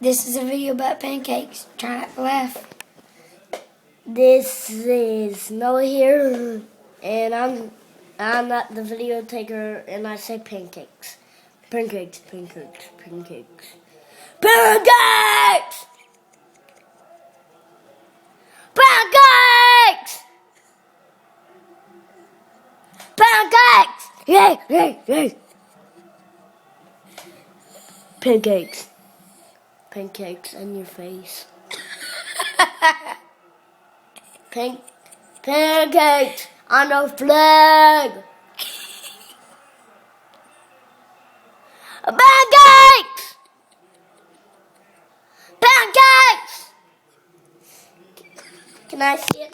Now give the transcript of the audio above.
This is a video about pancakes. Try not to laugh. This is Noah here, and I'm not the video taker, and I say pancakes. Pancakes, pancakes, pancakes. Pancakes! Pancakes! Pancakes! Yay, yay, yay! Pancakes. Pancakes in your face. Pancakes on the flag. Pancakes! Pancakes! Can I see it?